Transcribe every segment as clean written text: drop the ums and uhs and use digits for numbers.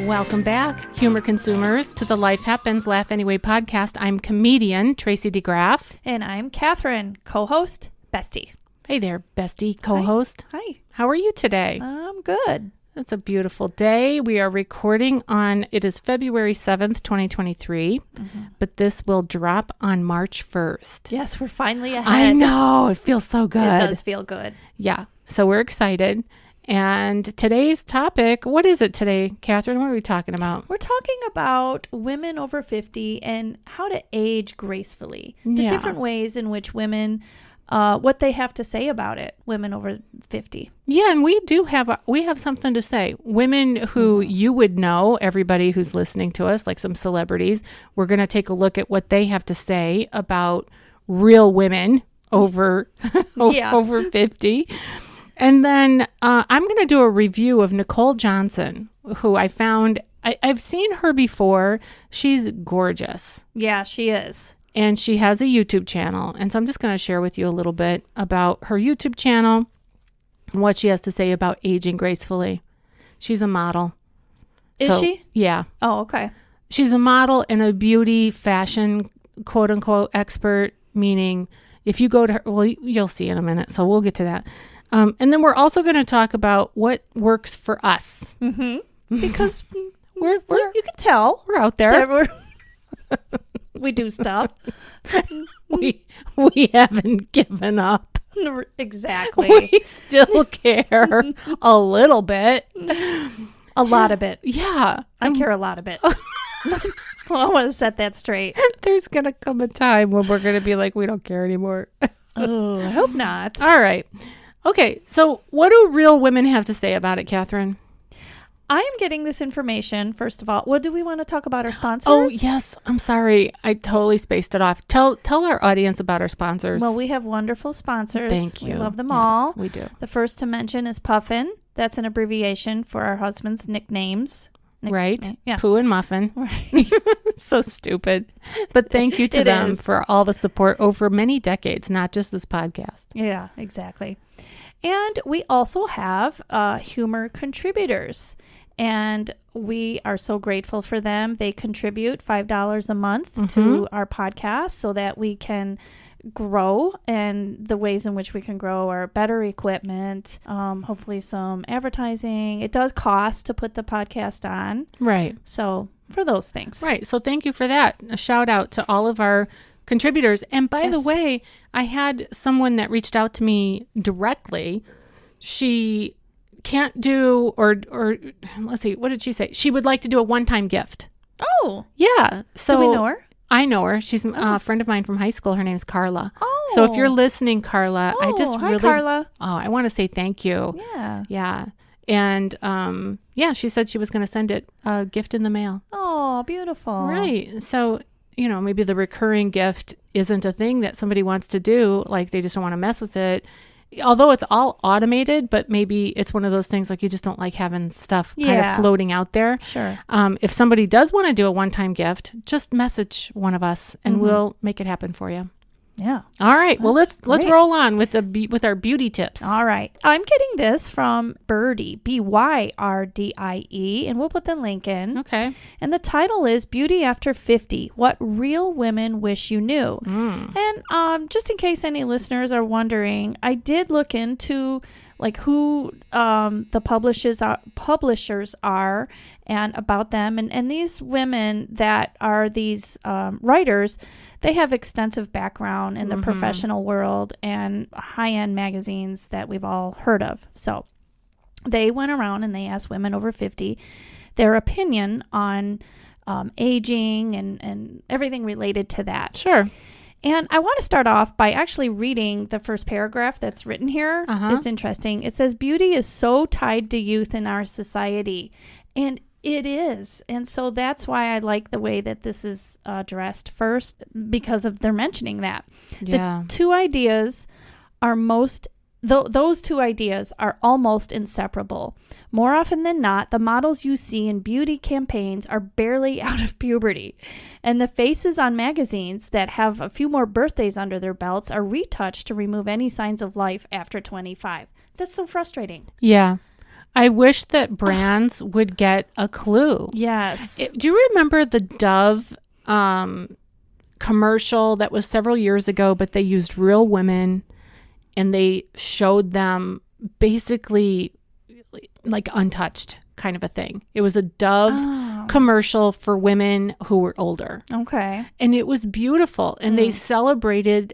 Welcome back, humor consumers, to the Life Happens, Laugh Anyway podcast. I'm comedian Tracy DeGraff. And I'm Cathrine, co-host, bestie. Hey there, bestie, co-host. Hi. How are you today? I'm good. It's a beautiful day. We are recording it is February 7th, 2023, but this will drop on March 1st. Yes, we're finally ahead. I know. It feels so good. It does feel good. Yeah. So we're excited. And today's topic, what is it today, Cathrine? What are we talking about? We're talking about women over 50 and how to age gracefully. The different ways in which women, what they have to say about it, women over 50. Yeah, and we have something to say. Women who you would know, everybody who's listening to us, like some celebrities, we're going to take a look at what they have to say about real women over 50. And then I'm going to do a review of Nikol Johnson, who I found, I've seen her before. She's gorgeous. Yeah, she is. And she has a YouTube channel. And so I'm just going to share with you a little bit about her YouTube channel and what she has to say about aging gracefully. She's a model. Is she? Yeah. Oh, okay. She's a model and a beauty fashion, quote unquote, expert, meaning if you go to her, well, you'll see in a minute. So we'll get to that. And then we're also going to talk about what works for us. Mm-hmm. Because we're you can tell. We're out there. We do stuff. we haven't given up. Exactly. We still care a little bit. A lot of it. Yeah. I care a lot of it. Well, I want to set that straight. There's going to come a time when we're going to be like, we don't care anymore. Oh, I hope not. All right. Okay, so what do real women have to say about it, Cathrine? I am getting this information, first of all. What do we want to talk about our sponsors? Oh, yes. I'm sorry. I totally spaced it off. Tell our audience about our sponsors. Well, we have wonderful sponsors. Thank you. We love them all. We do. The first to mention is Puffin. That's an abbreviation for our husband's nicknames. Right. Yeah. Pooh and Muffin. Right. So stupid. But thank you to them for all the support over many decades, not just this podcast. Yeah, exactly. And we also have humor contributors, and we are so grateful for them. They contribute $5 a month to our podcast so that we can grow, and the ways in which we can grow are better equipment, hopefully some advertising. It does cost to put the podcast on. Right. So for those things. Right. So thank you for that. A shout out to all of our contributors. And by the way, I had someone that reached out to me directly. She can't do, or let's see, what did she say? She would like to do a one-time gift. Oh. Yeah. So do we know her? I know her. She's a friend of mine from high school. Her name's Carla. Oh. So if you're listening, Carla, I just hi, really, Carla. I want to say thank you. Yeah. Yeah. And she said she was going to send it a gift in the mail. Oh, beautiful. Right. So, maybe the recurring gift isn't a thing that somebody wants to do. Like they just don't want to mess with it. Although it's all automated, but maybe it's one of those things like you just don't like having stuff kind of floating out there. Sure. If somebody does want to do a one-time gift, just message one of us and we'll make it happen for you. Yeah. All right. Well, let's roll on with our beauty tips. All right. I'm getting this from Birdie, BYRDIE, and we'll put the link in. Okay. And the title is Beauty After 50, What Real Women Wish You Knew. And just in case any listeners are wondering, I did look into like who the publishers are and about them. And these women that are these writers, they have extensive background in the professional world and high-end magazines that we've all heard of. So they went around and they asked women over 50 their opinion on aging and everything related to that. Sure. And I want to start off by actually reading the first paragraph that's written here. It's interesting. It says, beauty is so tied to youth in our society. And it is. And so that's why I like the way that this is addressed first, because of they're mentioning that. Yeah. The two ideas are those two ideas are almost inseparable. More often than not, the models you see in beauty campaigns are barely out of puberty. And the faces on magazines that have a few more birthdays under their belts are retouched to remove any signs of life after 25. That's so frustrating. Yeah. I wish that brands would get a clue. Yes. Do you remember the Dove commercial that was several years ago, but they used real women and they showed them basically like untouched kind of a thing. It was a Dove commercial for women who were older. Okay. And it was beautiful. And they celebrated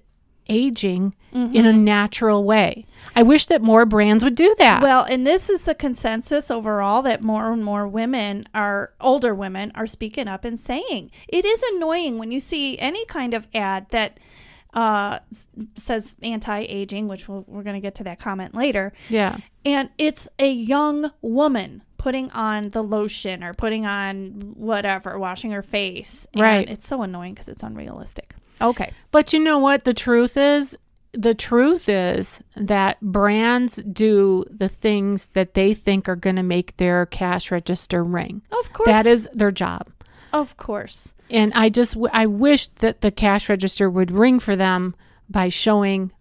aging in a natural way. I wish that more brands would do that. Well, and this is the consensus overall, that more and more older women are speaking up and saying. It is annoying when you see any kind of ad that says anti-aging, which we're going to get to that comment later. Yeah. And it's a young woman putting on the lotion or putting on whatever, washing her face. And right. It's so annoying because it's unrealistic. Okay. But you know what? The truth is that brands do the things that they think are going to make their cash register ring. Of course. That is their job. Of course. And I wish that the cash register would ring for them by showing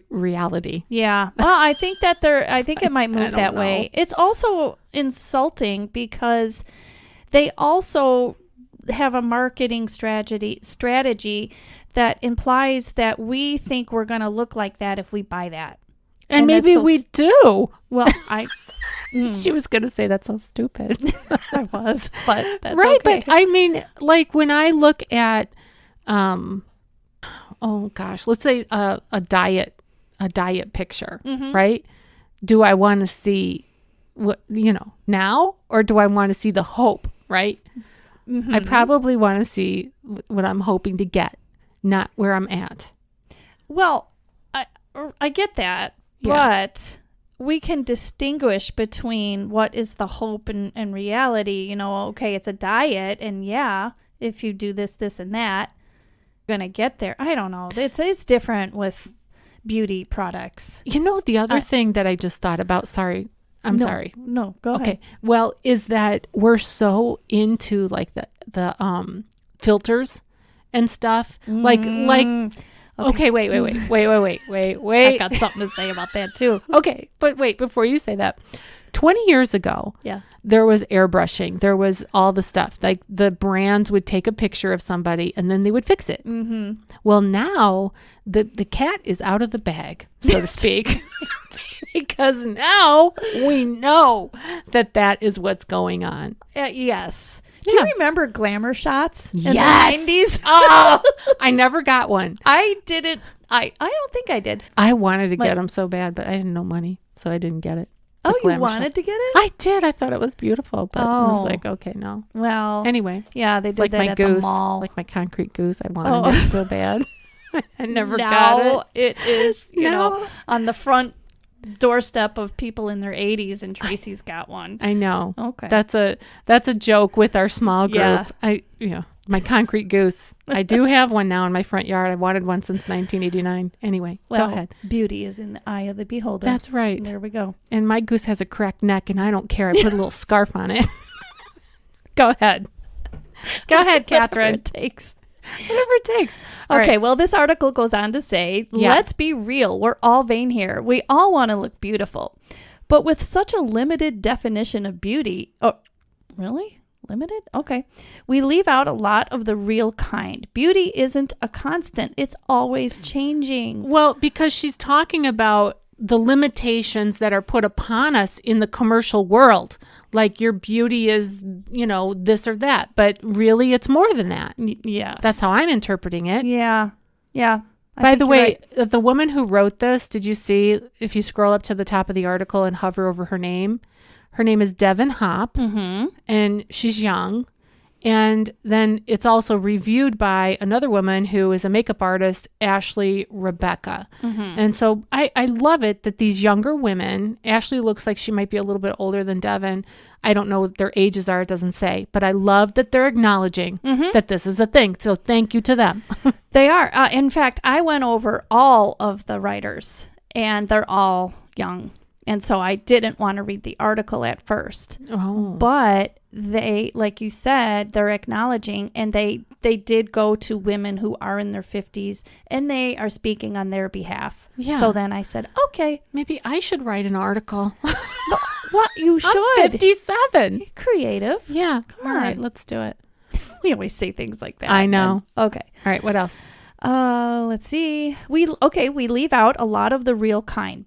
reality. Yeah. Well, I think it might move that way. It's also insulting because they also have a marketing strategy that implies that we think we're going to look like that if we buy that. And maybe we do. Well, she was going to say that's so stupid. I was, but that's right. Okay. But I mean, like when I look at, oh gosh, let's say a diet picture, right? Do I want to see what, now, or do I want to see the hope, right? Mm-hmm. I probably want to see what I'm hoping to get, not where I'm at. Well, I get that, but we can distinguish between what is the hope and reality. Okay, it's a diet, and if you do this, this, and that, you're going to get there. I don't know. It's different with beauty products. The other thing that I just thought about, sorry. I'm sorry. No, go ahead. Okay. Well, is that we're so into like the filters and stuff. Okay, wait. I got something to say about that too. Okay, but wait, before you say that, 20 years ago, there was airbrushing. There was all the stuff. Like the brands would take a picture of somebody and then they would fix it. Mm-hmm. Well, now the cat is out of the bag, so to speak, because now we know that is what's going on. Yes. Do you remember glamour shots in the 90s? Oh, I never got one. I didn't. I don't think I did. I wanted to get them so bad, but I had no money, so I didn't get it. Oh, you wanted to get it? I did. I thought it was beautiful, but I was like, okay, no. Well, anyway. Yeah, they did like that my at goose, the mall. like my concrete goose. I wanted it so bad. I never got it. It is, on the front doorstep of people in their 80s, and Tracy's got one. I know. Okay. That's a joke with our small group. Yeah. My concrete goose. I do have one now in my front yard. I wanted one since 1989. Anyway, go ahead. Beauty is in the eye of the beholder. That's right. There we go. And my goose has a cracked neck, and I don't care. I put a little scarf on it. Go ahead. Go ahead, Cathrine. Whatever it takes. All okay, right. well, this article goes on to say, let's be real. We're all vain here. We all want to look beautiful. But with such a limited definition of beauty, really? Limited? Okay. We leave out a lot of the real kind. Beauty isn't a constant. It's always changing. Well, because she's talking about the limitations that are put upon us in the commercial world. Like your beauty is, this or that. But really, it's more than that. Yes. That's how I'm interpreting it. Yeah. Yeah. By the way, the woman who wrote this, did you see, if you scroll up to the top of the article and hover over her name is Devin Hopp, and she's young. And then it's also reviewed by another woman who is a makeup artist, Ashley Rebecca. And so I love it that these younger women, Ashley looks like she might be a little bit older than Devin. I don't know what their ages are. It doesn't say. But I love that they're acknowledging that this is a thing. So thank you to them. They are. In fact, I went over all of the writers, and they're all young. And so I didn't want to read the article at first. Oh. But they, like you said, they're acknowledging, and they did go to women who are in their 50s, and they are speaking on their behalf. Yeah. So then I said, okay. Maybe I should write an article. What? You should. I'm 57. Creative. Yeah. Come All right, on. let's do it. We always say things like that. I know. Okay. All right, what else? Let's see. We leave out a lot of the real kind.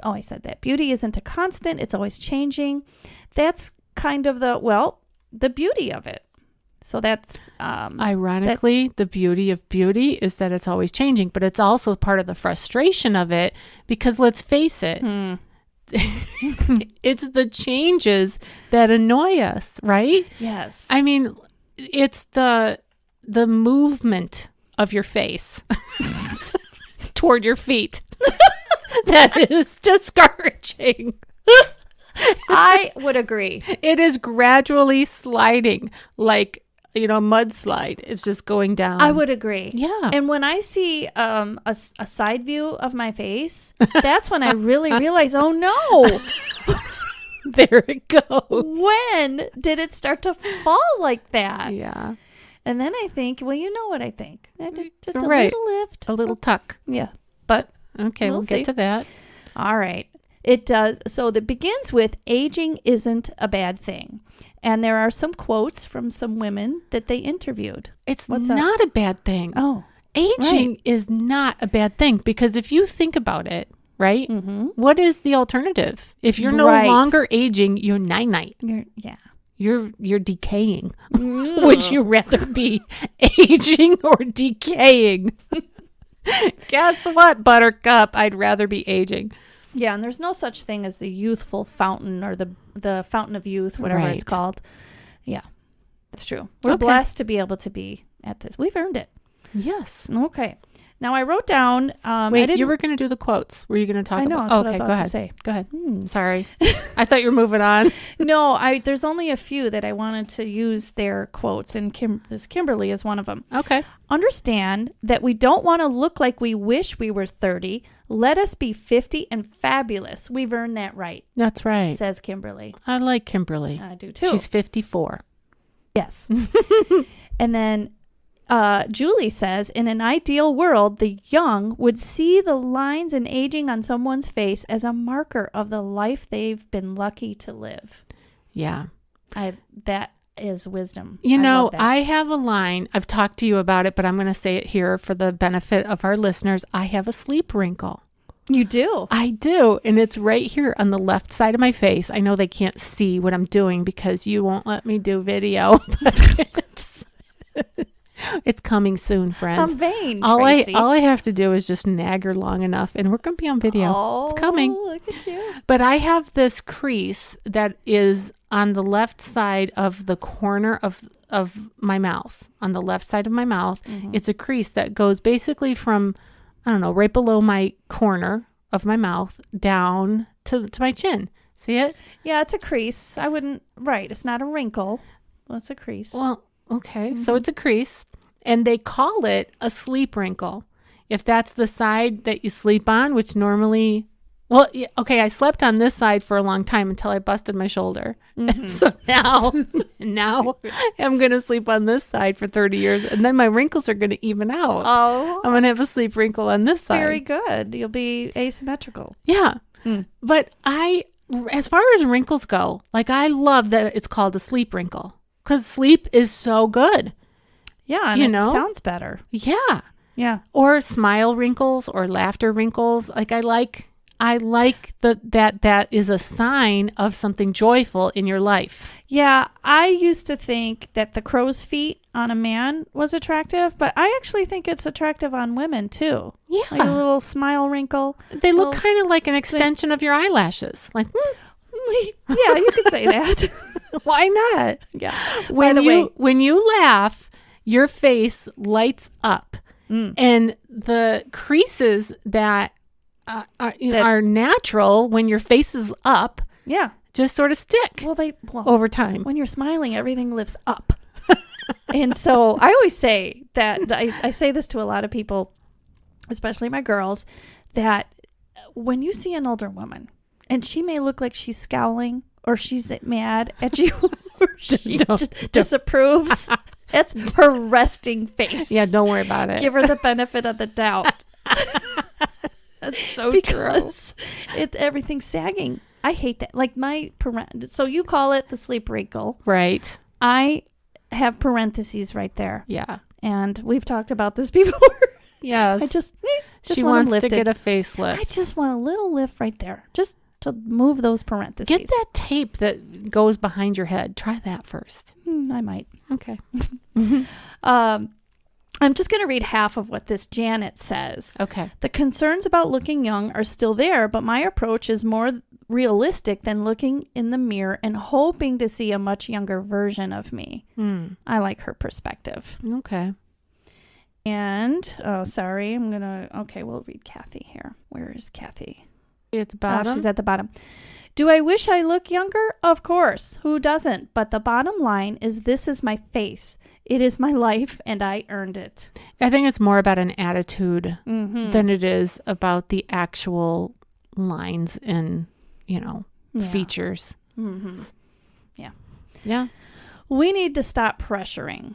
I said that. Beauty isn't a constant. It's always changing. That's kind of the beauty of it. So that's ironically, the beauty of beauty is that it's always changing, but it's also part of the frustration of it because let's face it, it's the changes that annoy us, right? Yes. I mean, it's the movement of your face toward your feet that is discouraging. I would agree. It is gradually sliding like, mudslide. It's just going down. I would agree. Yeah. And when I see a side view of my face, that's when I really realize, oh no. There it goes. When did it start to fall like that? Yeah. And then I think, well, you know what I think. Just a Right. little lift. A little tuck. Yeah. But Okay, we'll see. get to that. All right. It does. So that begins with aging isn't a bad thing. And there are some quotes from some women that they interviewed. It's What's up? not a bad thing. Oh, Aging right. is not a bad thing because if you think about it, right? Mm-hmm. What is the alternative? If you're no Right. longer aging, you're night-night. Yeah. You're decaying. Would you rather be aging or decaying? Guess what, Buttercup? I'd rather be aging. Yeah, and there's no such thing as the youthful fountain or the fountain of youth, whatever Right. it's called. Yeah, that's true. We're Okay. blessed to be able to be at this. We've earned it. Yes. Okay. Now I wrote down. I Wait, didn't, you were going to do the quotes. Were you going to talk I know. about? That's what I Okay, was go about ahead. to say. Go ahead. Sorry. I thought you were moving on. No, there's only a few that I wanted to use their quotes, and Kimberly is one of them. Okay. Understand that we don't want to look like we wish we were 30. Let us be 50 and fabulous. We've earned that right, That's right. says Kimberly. I like Kimberly. I do too. She's 54. Yes. And then Julie says, in an ideal world, the young would see the lines in aging on someone's face as a marker of the life they've been lucky to live. Yeah. That is wisdom. You know, love that. I have a line. I've talked to you about it, but I'm going to say it here for the benefit of our listeners. I have a sleep wrinkle. You do. I do. And it's right here on the left side of my face. I know they can't see what I'm doing because you won't let me do video. But it's coming soon, friends. I'm vain, all Tracy. I have to do is just nag her long enough and we're going to be on video. Oh, it's coming. Look at you. But I have this crease that is on the left side of the corner of my mouth, on the left side of my mouth. Mm-hmm. It's a crease that goes basically from, I don't know, right below my corner of my mouth down to my chin. See it? Yeah, it's a crease. I wouldn't, right. It's not a wrinkle. Well, it's a crease. Well, okay. So it's a crease and they call it a sleep wrinkle. If that's the side that you sleep on, which normally, well, okay, I slept on this side for a long time until I busted my shoulder. So now I'm going to sleep on this side for 30 years and then my wrinkles are going to even out. Oh, I'm going to have a sleep wrinkle on this side. very good. You'll be asymmetrical. Yeah. But as far as wrinkles go, like I love that it's called a sleep wrinkle because sleep is so good. Yeah, and You it know? sounds better. Yeah. Yeah. Or smile wrinkles or laughter wrinkles. Like I like that is a sign of something joyful in your life. Yeah, I used to think that the crow's feet on a man was attractive, but I actually think it's attractive on women too. Yeah. Like a little smile wrinkle. They look little kind of like an squint. extension of your eyelashes. Like, Yeah, you could say that. why not? Yeah. When the way- when you laugh, your face lights up. And the creases that are natural when your face is up Yeah. just sort of stick Well, over time. when you're smiling, everything lifts up. And so I always say that I say this to a lot of people, especially my girls, that when you see an older woman and she may look like she's scowling or she's mad at you or she disapproves, that's her resting face. Yeah, don't worry about it. Give her the benefit of the doubt That's so true. because everything's sagging. I hate that. Like so you call it the sleep wrinkle. Right. I have parentheses right there. Yeah. And we've talked about this before. Yes. I just she want wants to lifted. get a facelift. I just want a little lift right there. Just to move those parentheses. Get that tape that goes behind your head. Try that first. I might. Okay. I'm just going to read half of what this Janet says. Okay. The concerns about looking young are still there, but my approach is more realistic than looking in the mirror and hoping to see a much younger version of me. I like her perspective. Okay. And, we'll read Kathy here. Where is Kathy? At the bottom? She's at the bottom. Do I wish I look younger? Of course. Who doesn't? But the bottom line is this is my face. It is my life, and I earned it. I think it's more about an attitude than it is about the actual lines and, features. Mm-hmm. Yeah. Yeah. We need to stop pressuring.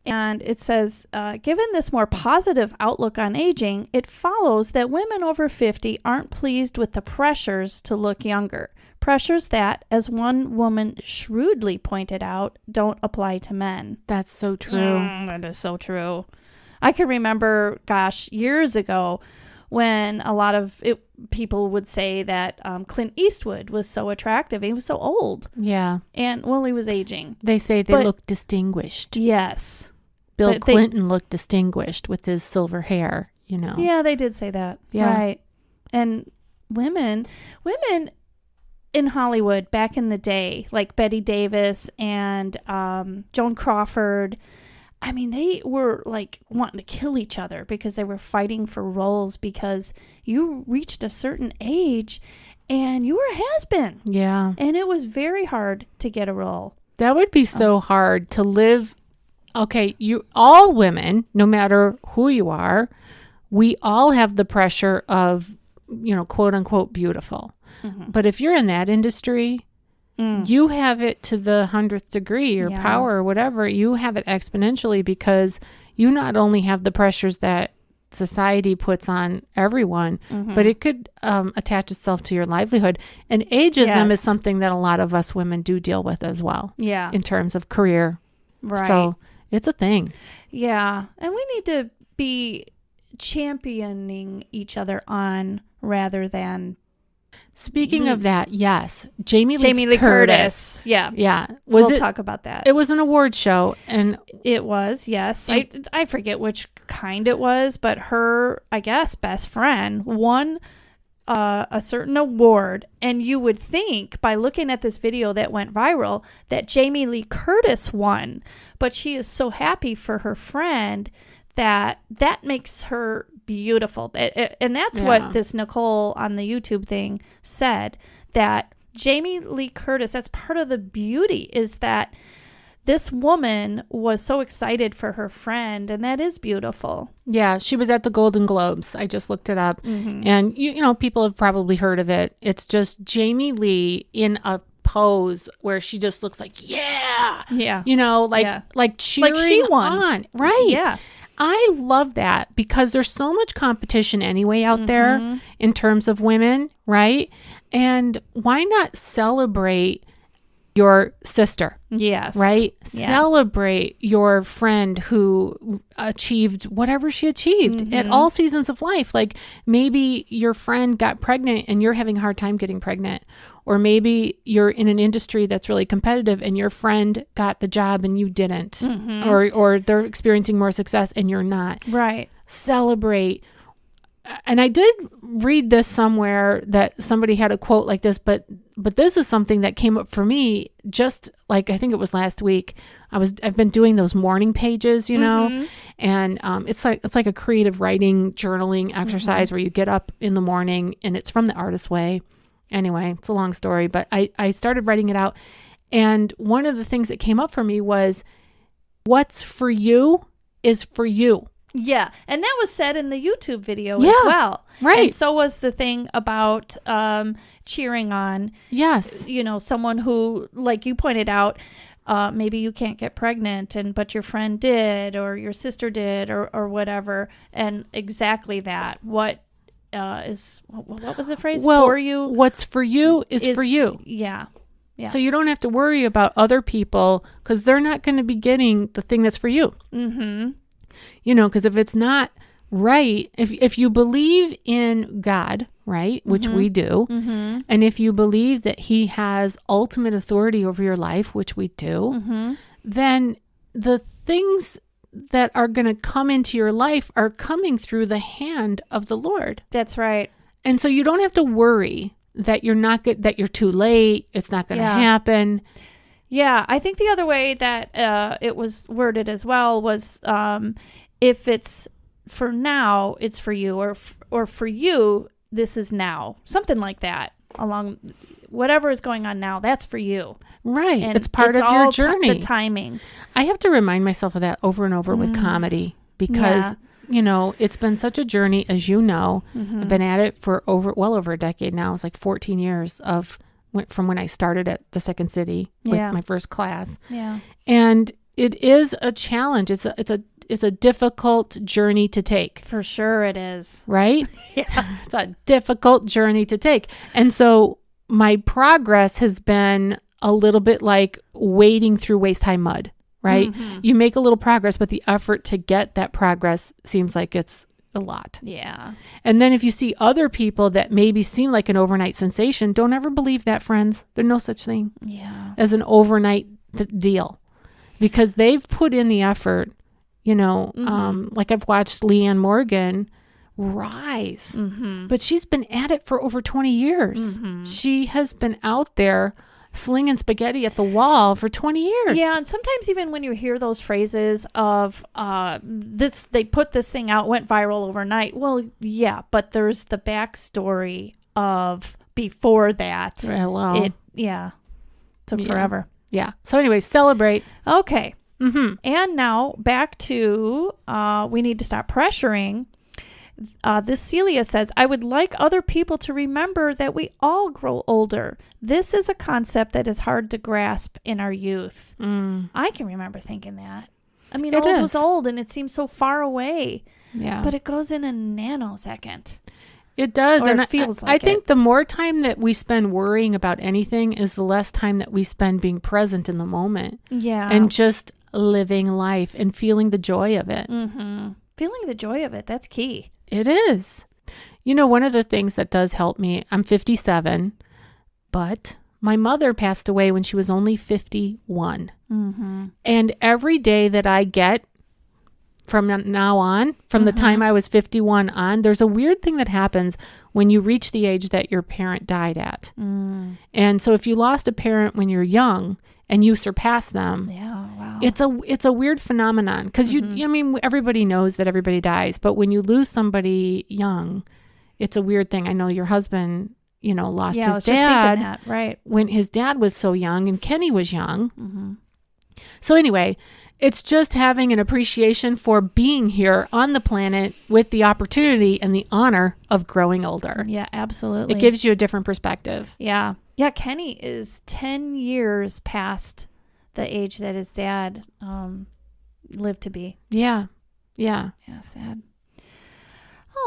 And it says, given this more positive outlook on aging, it follows that women over 50 aren't pleased with the pressures to look younger. Pressures that, as one woman shrewdly pointed out, don't apply to men. That's so true. That is so true. I can remember, years ago when a lot of people would say that Clint Eastwood was so attractive. He was so old. Yeah. And, he was aging. They say they look distinguished. Yes. Bill Clinton looked distinguished with his silver hair, Yeah, they did say that. Yeah. Right. And women in Hollywood back in the day, like Bette Davis and Joan Crawford, they were like wanting to kill each other because they were fighting for roles because you reached a certain age and you were a has-been. Yeah. And it was very hard to get a role. That would be so hard to live. Okay, all women, no matter who you are, we all have the pressure of, quote unquote, beautiful. Mm-hmm. But if you're in that industry, you have it to the 100th degree or power or whatever. You have it exponentially because you not only have the pressures that society puts on everyone, but it could attach itself to your livelihood. And ageism is something that a lot of us women do deal with as well. Yeah. In terms of career. Right. So it's a thing. Yeah. And we need to be championing each other on rather than. Speaking of that, yes. Jamie Lee Curtis. Yeah. Yeah. We'll talk about that. It was an award show. And it was, yes. I forget which kind it was, but her, I guess, best friend won a certain award. And you would think by looking at this video that went viral that Jamie Lee Curtis won. But she is so happy for her friend that makes her beautiful. And that's what this Nikol on the YouTube thing said, that Jamie Lee Curtis, that's part of the beauty, is that this woman was so excited for her friend, and that is beautiful. Yeah, she was at the Golden Globes. I just looked it up. And, people have probably heard of it. It's just Jamie Lee in a pose where she just looks like, like cheering like she won. On. Right. Yeah. I love that because there's so much competition anyway out there in terms of women, right? And why not celebrate your sister? Yes. Right? Yeah. Celebrate your friend who achieved whatever she achieved at all seasons of life. Like maybe your friend got pregnant and you're having a hard time getting pregnant. Or maybe you're in an industry that's really competitive and your friend got the job and you didn't. Or they're experiencing more success and you're not. Right. Celebrate. And I did read this somewhere that somebody had a quote like this, but this is something that came up for me just like, I think it was last week. I've been doing those morning pages, and it's like a creative writing, journaling exercise where you get up in the morning and it's from the Artist's Way. Anyway, it's a long story, but I started writing it out. And one of the things that came up for me was what's for you is for you. Yeah. And that was said in the YouTube video as well. Right. And so was the thing about cheering on. Yes. Someone who, like you pointed out, maybe you can't get pregnant but your friend did or your sister did or whatever. And exactly that. What is what was the phrase? Well, for you. what's for you is for you. Yeah. Yeah. So you don't have to worry about other people because they're not going to be getting the thing that's for you. Mm-hmm. You know, because if it's not right, if you believe in God, right, which we do, and if you believe that he has ultimate authority over your life, which we do, then the things that are going to come into your life are coming through the hand of the Lord. That's right. And so you don't have to worry that you're not good, that you're too late, it's not going to happen. Yeah, I think the other way that it was worded as well was if it's for now, it's for you, or for you, this is now. Something like that. Along whatever is going on now, that's for you. Right. And it's part of your journey. The timing. I have to remind myself of that over and over with comedy because, you know, it's been such a journey, as you know. I've been at it for well over a decade now. It's like 14 years from when I started at the Second City with my first class. Yeah. And it is a challenge. It's a difficult journey to take. For sure it is. Right? Yeah. It's a difficult journey to take. And so my progress has been a little bit like wading through waist-high mud, right? You make a little progress, but the effort to get that progress seems like it's a lot. Yeah. And then if you see other people that maybe seem like an overnight sensation, don't ever believe that, friends. There's no such thing as an overnight deal because they've put in the effort. You know, like I've watched Leanne Morgan rise, but she's been at it for over 20 years. She has been out there slinging spaghetti at the wall for 20 years. Yeah, and sometimes even when you hear those phrases of they put this thing out, went viral overnight. Well, yeah, but there's the backstory of before that. Hello. It took forever. Yeah. So anyway, celebrate. Okay. And now back to we need to stop pressuring. This Celia says, I would like other people to remember that we all grow older. This is a concept that is hard to grasp in our youth. I can remember thinking that. I mean, old was old and it seems so far away. Yeah. But it goes in a nanosecond. It does. Or and it feels I think the more time that we spend worrying about anything is the less time that we spend being present in the moment. Yeah. And just living life and feeling the joy of it. Feeling the joy of it. That's key. It is. You know, one of the things that does help me, I'm 57, but my mother passed away when she was only 51. And every day that I get from now on, from the time I was 51 on, there's a weird thing that happens when you reach the age that your parent died at. And so if you lost a parent when you're young and you surpass them, it's a weird phenomenon because I mean, everybody knows that everybody dies, but when you lose somebody young, it's a weird thing. I know your husband, you know, lost his dad, just thinking that, right? When his dad was so young and Kenny was young. So anyway, it's just having an appreciation for being here on the planet with the opportunity and the honor of growing older. Yeah, absolutely. It gives you a different perspective. Yeah. Yeah, Kenny is 10 years past the age that his dad lived to be. Yeah. Yeah. Yeah, sad.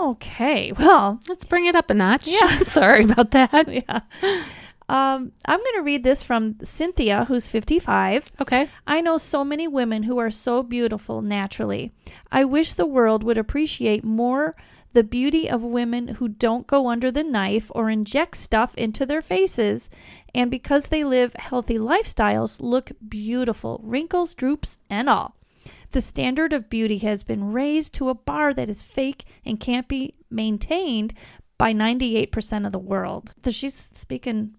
Okay, well. Let's bring it up a notch. Yeah. Sorry about that. Yeah. I'm going to read this from Cynthia, who's 55. Okay. I know so many women who are so beautiful naturally. I wish the world would appreciate more the beauty of women who don't go under the knife or inject stuff into their faces, and because they live healthy lifestyles, look beautiful, wrinkles, droops, and all. The standard of beauty has been raised to a bar that is fake and can't be maintained by 98% of the world. She's speaking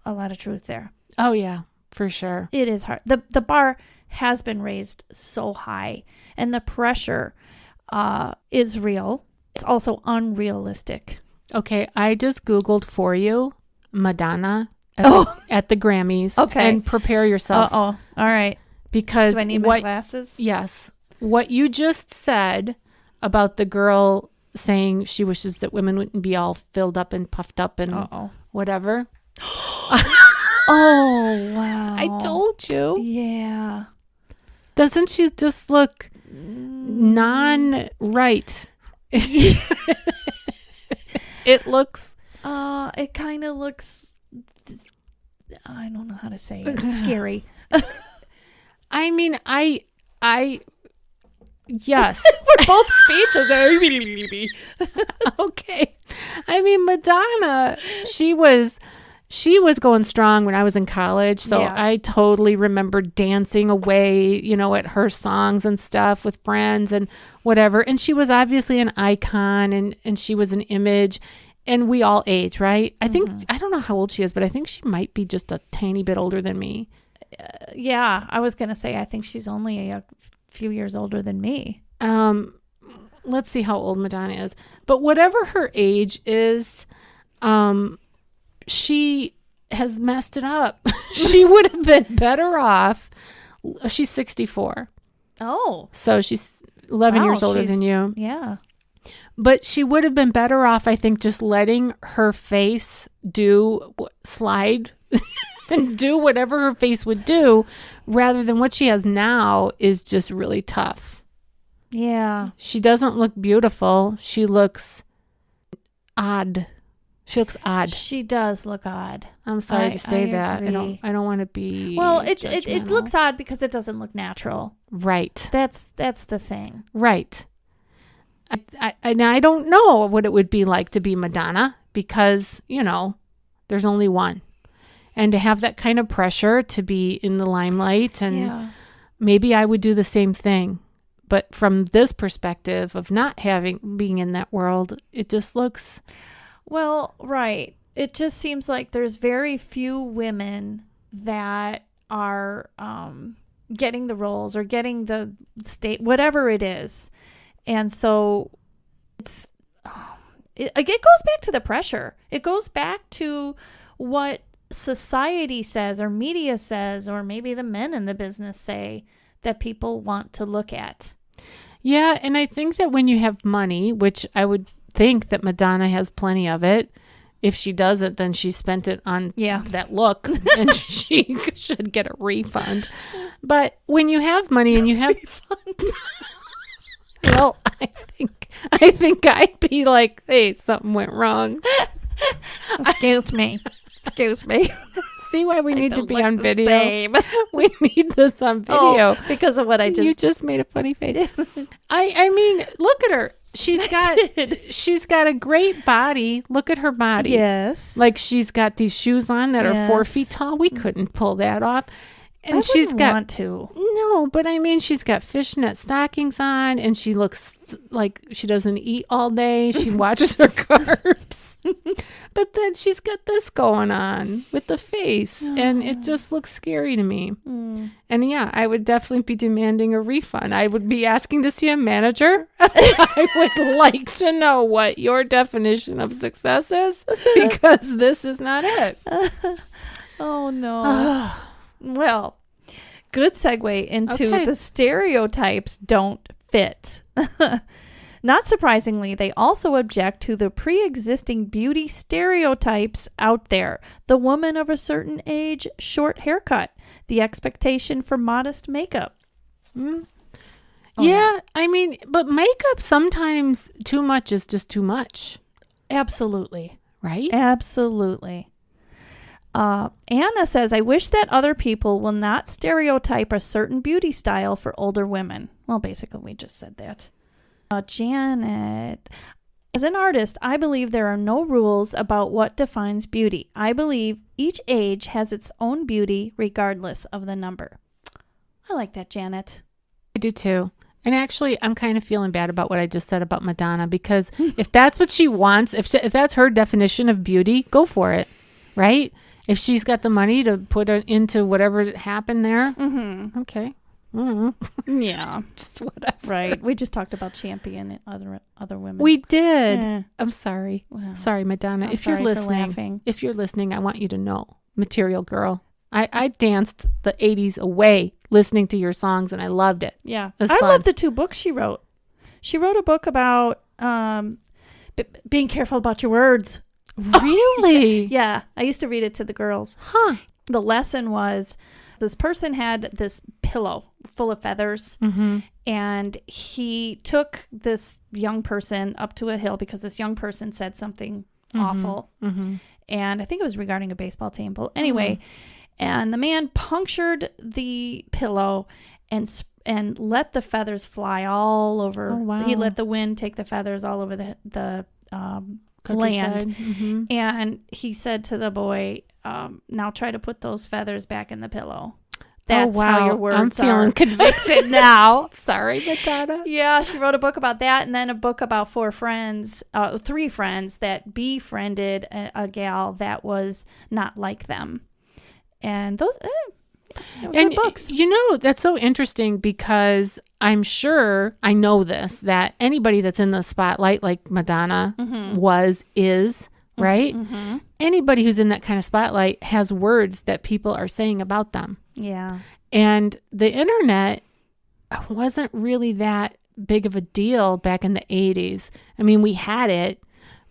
a lot of truth there. Oh, yeah, for sure. It is hard. The bar has been raised so high, and the pressure is real. It's also unrealistic. Okay, I just Googled for you Madonna at the Grammys. Okay. And prepare yourself. All right. Because do I need my glasses? Yes. What you just said about the girl saying she wishes that women wouldn't be all filled up and puffed up and whatever. Oh, wow. I told you. Yeah. Doesn't she just look non-right? It looks... It kind of looks... I don't know how to say it. Scary. I mean, yes. We're both speeches. Okay. I mean, Madonna, she was going strong when I was in college. So Yeah. I totally remember dancing away, at her songs and stuff with friends and whatever. And she was obviously an icon and she was an image. And we all age, right? I think, I don't know how old she is, but I think she might be just a tiny bit older than me. Yeah, I was going to say, I think she's only a few years older than me. Let's see how old Madonna is. But whatever her age is, she has messed it up. She would have been better off. She's 64. Oh. So she's 11 years older than you. Yeah. But she would have been better off, I think, just letting her face slide and do whatever her face would do, rather than what she has now is just really tough. Yeah. She doesn't look beautiful. She looks odd. She does look odd. I'm sorry to say that. Agree. I don't want to be Well, it judgmental. looks odd because it doesn't look natural. Right. That's the thing. Right. I don't know what it would be like to be Madonna because, there's only one. And to have that kind of pressure to be in the limelight, and maybe I would do the same thing. But from this perspective of not being in that world, it just looks... Well, right. It just seems like there's very few women that are getting the roles or getting the state, whatever it is. And so it goes back to the pressure. It goes back to what society says or media says, or maybe the men in the business say that people want to look at. Yeah, and I think that when you have money, which I would think that Madonna has plenty of it, if she doesn't, then she spent it on that look and she should get a refund. But when you have money and you have refund, well, I think I'd be like, hey, something went wrong. Excuse me. See why we need to be on video? We need this on video. Oh, because of what I just... You just made a funny face. I mean, look at her. She's got a great body. Look at her body. Yes. Like she's got these shoes on that are 4 feet tall. We couldn't pull that off. And she's got want to. No, but I mean, she's got fishnet stockings on, and she looks like she doesn't eat all day. She watches her carbs, but then she's got this going on with the face, and it just looks scary to me. And yeah, I would definitely be demanding a refund. I would be asking to see a manager. I would like to know what your definition of success is, because this is not it. Oh no. Well, good segue into the stereotypes don't fit. Not surprisingly, they also object to the pre-existing beauty stereotypes out there. The woman of a certain age, short haircut. The expectation for modest makeup. Yeah, I mean, but makeup sometimes too much is just too much. Absolutely. Right? Absolutely. Anna says, I wish that other people will not stereotype a certain beauty style for older women. Well, basically, we just said that. Janet, as an artist, I believe there are no rules about what defines beauty. I believe each age has its own beauty regardless of the number. I like that, Janet. I do too. And actually, I'm kind of feeling bad about what I just said about Madonna, because if that's what she wants, if that's her definition of beauty, go for it, right? If she's got the money to put it into whatever happened there, okay. Yeah. Just whatever. Right. We just talked about Champion and other women. We did. Yeah. I'm sorry. Well, sorry, Madonna. I'm If you're listening, I want you to know, Material Girl. I danced the 80s away listening to your songs, and I loved it. Yeah. It was I fun. love the 2 books she wrote. She wrote a book about being careful about your words. Really? Yeah. I used to read it to the girls. Huh. The lesson was this person had this pillow full of feathers, and he took this young person up to a hill because this young person said something awful. Mm-hmm. And I think it was regarding a baseball team. But anyway, and the man punctured the pillow and let the feathers fly all over. Oh, wow. He let the wind take the feathers all over the land. Mm-hmm. And he said to the boy, now try to put those feathers back in the pillow. That's how your words I'm feeling convicted now. Sorry, Madonna. Yeah, she wrote a book about that, and then a book about three friends that befriended a gal that was not like them. And those good books. You know, that's so interesting because I'm sure, I know this, that anybody that's in the spotlight like Madonna is, right? Mm-hmm. Anybody who's in that kind of spotlight has words that people are saying about them. Yeah. And the internet wasn't really that big of a deal back in the 80s. I mean, we had it,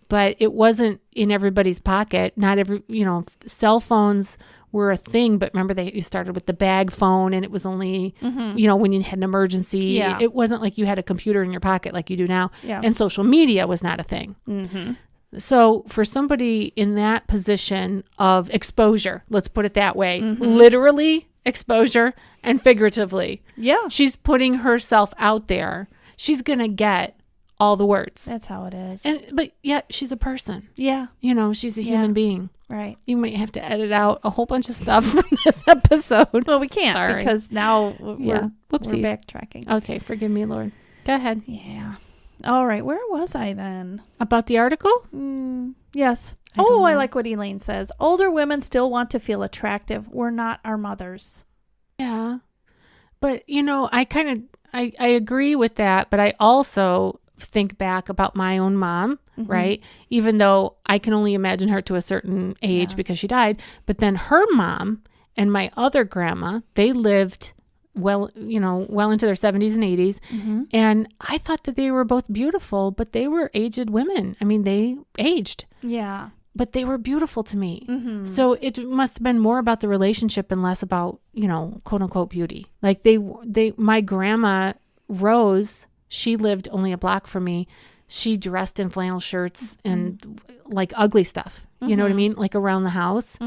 but it wasn't in everybody's pocket. Not every, cell phones were a thing, but remember you started with the bag phone and it was only, when you had an emergency. Yeah. It wasn't like you had a computer in your pocket like you do now. Yeah. And social media was not a thing. Mm-hmm. So for somebody in that position of exposure, let's put it that way, Mm-hmm. literally exposure and figuratively, Yeah. she's putting herself out there. She's going to get all the words. That's how it is. But yet she's a person. Yeah. She's a human being. Right. You might have to edit out a whole bunch of stuff from this episode. Well, we can't Sorry. because now we're Whoopsies. backtracking. Okay, forgive me, Lord. Go ahead. Yeah. All right. Where was I then? About the article? Yes. I don't I know. like what Elaine says. Older women still want to feel attractive. We're not our mothers. Yeah. But, I agree with that, but I also think back about my own mom, right? Even though I can only imagine her to a certain age because she died. But then her mom and my other grandma, they lived well into their 70s and 80s. And I thought that they were both beautiful, but they were aged women. I mean, they aged. Yeah. But they were beautiful to me. Mm-hmm. So it must have been more about the relationship and less about, quote unquote beauty. Like my grandma Rose, she lived only a block from me. She dressed in flannel shirts and like ugly stuff. You know what I mean? Like around the house.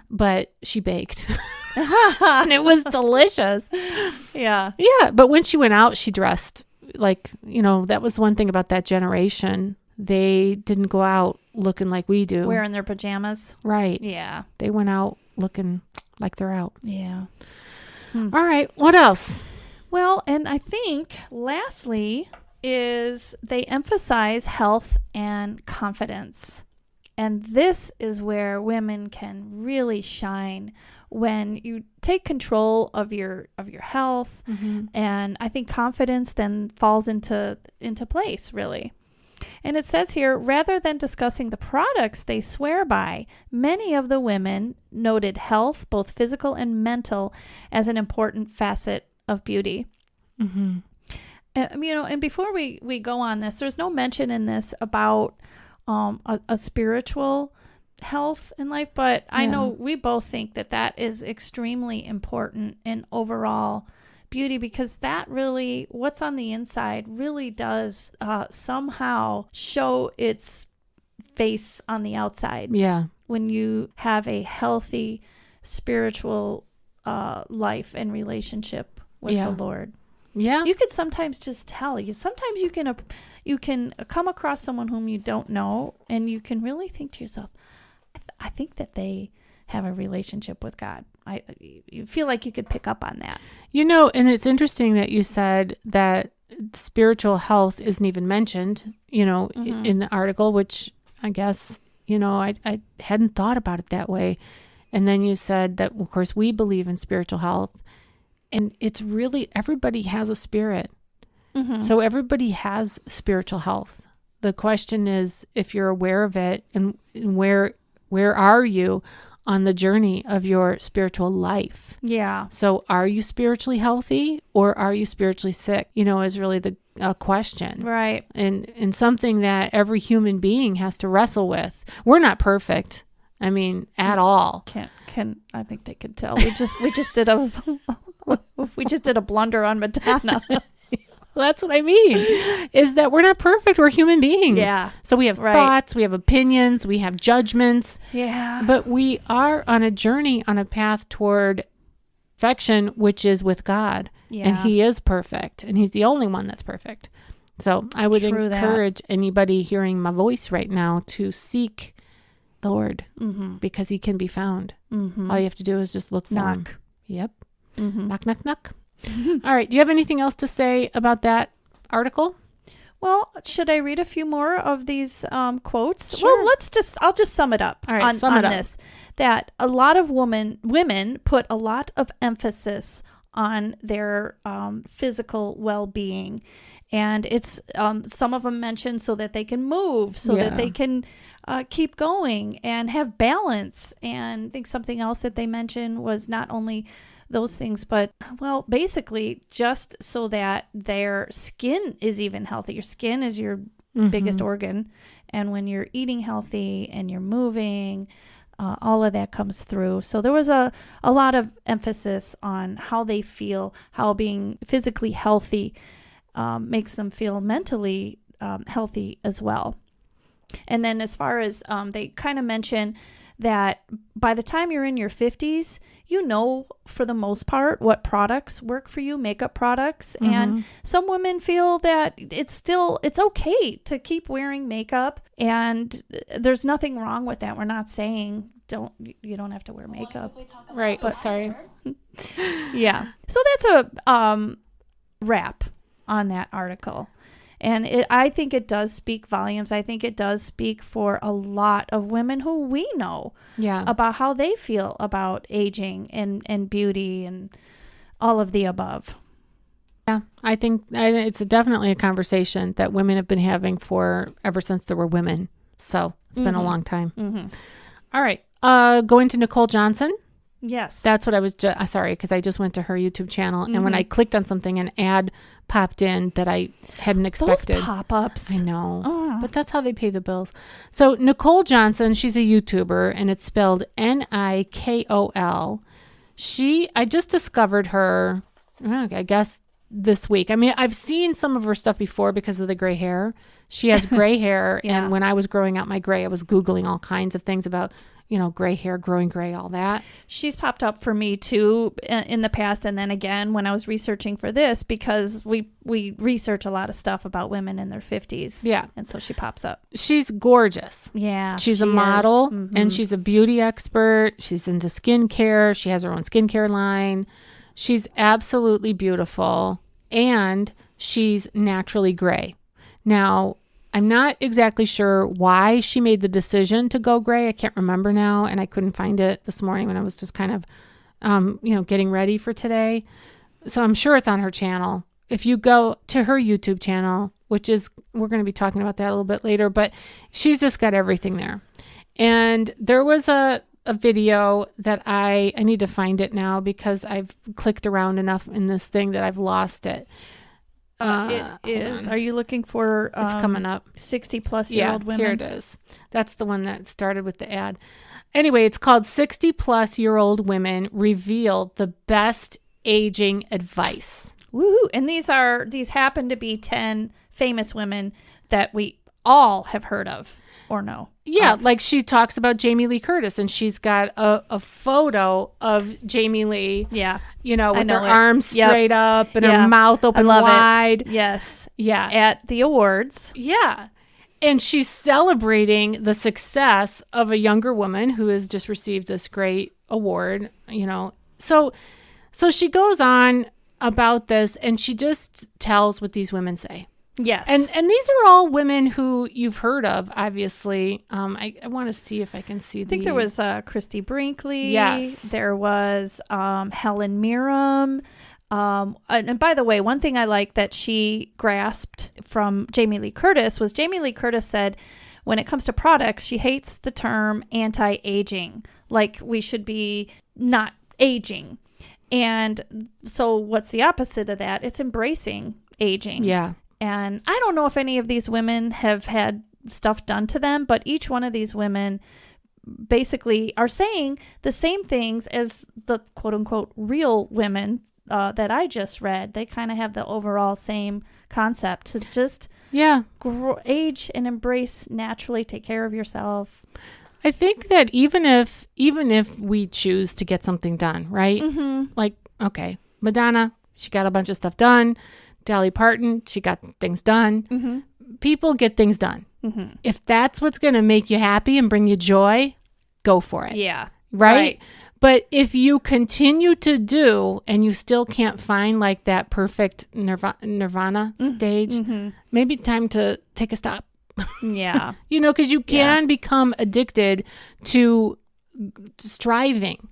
But she baked. And it was delicious. Yeah. Yeah. But when she went out, she dressed like, that was one thing about that generation. They didn't go out looking like we do. Wearing their pajamas. Right. Yeah. They went out looking like they're out. Yeah. All right. What else? Well, and I think lastly is they emphasize health and confidence. And this is where women can really shine when you take control of your health. And I think confidence then falls into place, really. And it says here, rather than discussing the products they swear by, many of the women noted health, both physical and mental, as an important facet of beauty. And before we go on this, there's no mention in this about a spiritual health in life, but I know we both think that is extremely important in overall beauty, because that really, what's on the inside really does somehow show its face on the outside. Yeah. When you have a healthy spiritual life and relationship with the Lord. Yeah. You could sometimes just tell. Sometimes you can come across someone whom you don't know, and you can really think to yourself, I think that they have a relationship with God. You feel like you could pick up on that. And it's interesting that you said that spiritual health isn't even mentioned, in the article, which I guess, I hadn't thought about it that way. And then you said that, of course, we believe in spiritual health. And it's really, everybody has a spirit. So everybody has spiritual health. The question is, if you're aware of it, and where are you on the journey of your spiritual life? Yeah. So are you spiritually healthy or are you spiritually sick? Is really the question. Right. And something that every human being has to wrestle with. We're not perfect. I mean, at all. I think they could tell. We just did a blunder on Madonna. That's what I mean, is that we're not perfect. We're human beings. Yeah. So we have thoughts, we have opinions, we have judgments. Yeah. But we are on a journey, on a path toward perfection, which is with God. Yeah. And he is perfect. And he's the only one that's perfect. So I would True that. encourage anybody hearing my voice right now to seek the Lord, because he can be found. All you have to do is just look for him. Knock. Yep. Knock, knock, knock. All right. Do you have anything else to say about that article? Well, should I read a few more of these quotes? Sure. Well, I'll just sum it up. All right, sum it up. This. That a lot of women put a lot of emphasis on their physical well-being. And it's some of them mentioned so that they can move, so that they can keep going and have balance. And I think something else that they mentioned was not only those things, but, well, basically just so that their skin is even healthy. Your skin is your biggest organ. And when you're eating healthy and you're moving, all of that comes through. So there was a lot of emphasis on how they feel, how being physically healthy makes them feel mentally healthy as well. And then as far as they kind of mention that by the time you're in your 50s, you know, for the most part, what products work for you, makeup products. And some women feel that it's okay to keep wearing makeup, and there's nothing wrong with that. We're not saying you don't have to wear makeup. Right. But sorry. Yeah. So that's a wrap on that article. And I think it does speak volumes. I think it does speak for a lot of women who we know about how they feel about aging and beauty and all of the above. Yeah, I think it's definitely a conversation that women have been having for ever since there were women. So it's been a long time. All right. Going to Nikol Johnson. Yes. That's what I was sorry, because I just went to her YouTube channel, and when I clicked on something, an ad popped in that I hadn't expected. Those pop-ups. I know, but that's how they pay the bills. So Nikol Johnson, she's a YouTuber, and it's spelled Nikol. I just discovered her, I guess, this week. I mean, I've seen some of her stuff before because of the gray hair. She has gray hair, and when I was growing out my gray, I was Googling all kinds of things about, gray hair, growing gray, all that. She's popped up for me too in the past. And then again, when I was researching for this, because we research a lot of stuff about women in their 50s. Yeah. And so she pops up. She's gorgeous. Yeah. She's a model and she's a beauty expert. She's into skincare. She has her own skincare line. She's absolutely beautiful, and she's naturally gray. Now, I'm not exactly sure why she made the decision to go gray. I can't remember now, and I couldn't find it this morning when I was just kind of, getting ready for today. So I'm sure it's on her channel. If you go to her YouTube channel, which is, we're going to be talking about that a little bit later, but she's just got everything there. And there was a video that I need to find it now because I've clicked around enough in this thing that I've lost it. It is. Are you looking for? It's coming up. 60-plus-year-old women. Here it is. That's the one that started with the ad. Anyway, it's called 60-plus-year-old women reveal the best aging advice. Woohoo! And these happen to be 10 famous women that we all have heard of or know. Yeah, like she talks about Jamie Lee Curtis, and she's got a photo of Jamie Lee. Yeah. With her arms straight up and her mouth open wide. It. Yes. Yeah. At the awards. Yeah. And she's celebrating the success of a younger woman who has just received this great award, So she goes on about this, and she just tells what these women say. Yes. And these are all women who you've heard of, obviously. I want to see if I can see I think there was Christy Brinkley. Yes. There was Helen Mirren. And by the way, one thing I like that she grasped from Jamie Lee Curtis was Jamie Lee Curtis said, when it comes to products, she hates the term anti-aging. Like we should be not aging. And so what's the opposite of that? It's embracing aging. Yeah. And I don't know if any of these women have had stuff done to them, but each one of these women basically are saying the same things as the quote unquote real women that I just read, they kind of have the overall same concept to just age and embrace naturally, take care of yourself. I think that even if we choose to get something done, right? Like, okay, Madonna, she got a bunch of stuff done. Dolly Parton, she got things done. People get things done. If that's what's going to make you happy and bring you joy, go for it. Yeah. Right? But if you continue to do and you still can't find like that perfect nirvana stage, maybe time to take a stop. Yeah. You know, because you can become addicted to striving.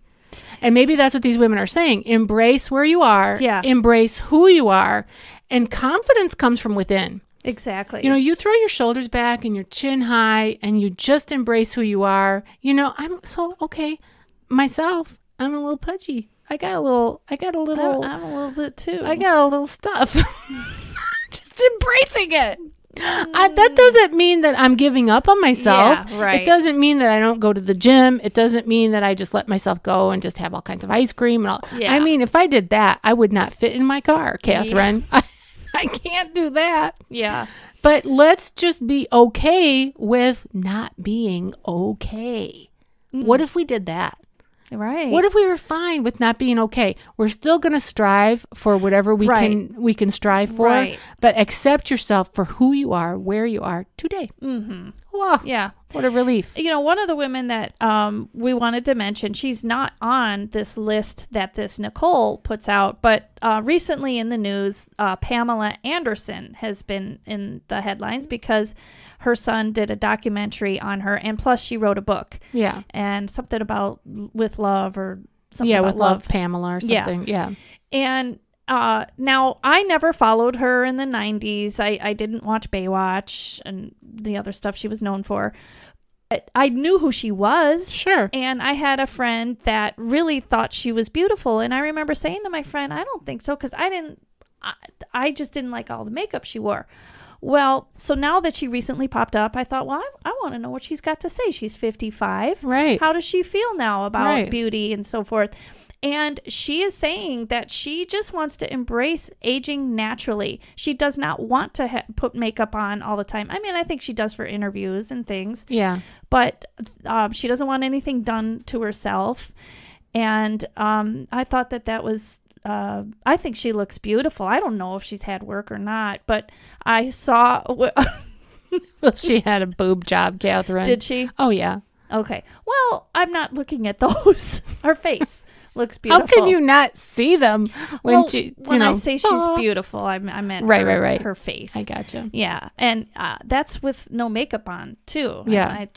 And maybe that's what these women are saying. Embrace where you are. Yeah. Embrace who you are. And confidence comes from within. Exactly. You know, you throw your shoulders back and your chin high and you just embrace who you are. You know, I'm so, okay, myself, I'm a little pudgy. I got a little. I'm a little bit too. I got a little stuff. Just embracing it. That doesn't mean that I'm giving up on myself. Yeah, right. It doesn't mean that I don't go to the gym. It doesn't mean that I just let myself go and just have all kinds of ice cream and all. Yeah. I mean, if I did that, I would not fit in my car, Cathrine. Yeah. I can't do that. Yeah. But let's just be okay with not being okay. What if we did that? Right. What if we were fine with not being okay? We're still going to strive for whatever we can strive for, but accept yourself for who you are, where you are today. Wow. Yeah. What a relief. You know, one of the women that we wanted to mention, she's not on this list that this Nikol puts out, but recently in the news, Pamela Anderson has been in the headlines because her son did a documentary on her, and plus she wrote a book. Yeah. And something about with love or something about with love, Pamela or something. Yeah. And now I never followed her in the 90s. I didn't watch Baywatch and the other stuff she was known for. But I knew who she was. Sure. And I had a friend that really thought she was beautiful. And I remember saying to my friend, I don't think so, because I just didn't like all the makeup she wore. Well, so now that she recently popped up, I thought, well, I want to know what she's got to say. She's 55. Right. How does she feel now about beauty and so forth? And she is saying that she just wants to embrace aging naturally. She does not want to put makeup on all the time. I mean, I think she does for interviews and things. Yeah. But she doesn't want anything done to herself. And I thought that was, I think she looks beautiful. I don't know if she's had work or not, but I saw. Well, she had a boob job, Cathrine. Did she? Oh, yeah. Okay. Well, I'm not looking at those. Her face looks beautiful. How can you not see them when when I say she's beautiful, I meant her face. I gotcha. Yeah, and that's with no makeup on too. Yeah,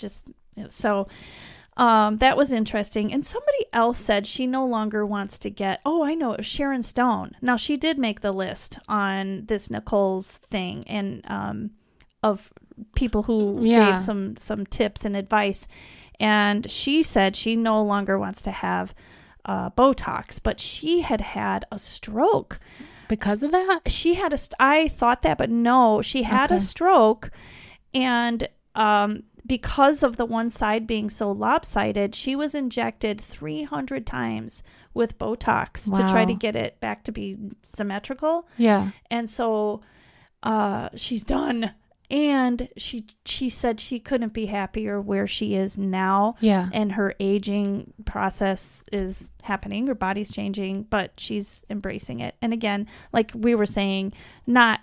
and that was interesting. And somebody else said she no longer wants to get. Oh, I know, it was Sharon Stone. Now she did make the list on this Nikol's thing, and of people who gave some tips and advice. And she said she no longer wants to have Botox, but she had a stroke. Because of that? She had I thought that, but no, she had a stroke. And because of the one side being so lopsided, she was injected 300 times with Botox to try to get it back to be symmetrical. Yeah. And so she's done. And she said she couldn't be happier where she is now. Yeah. And her aging process is happening. Her body's changing, but she's embracing it. And again, like we were saying, not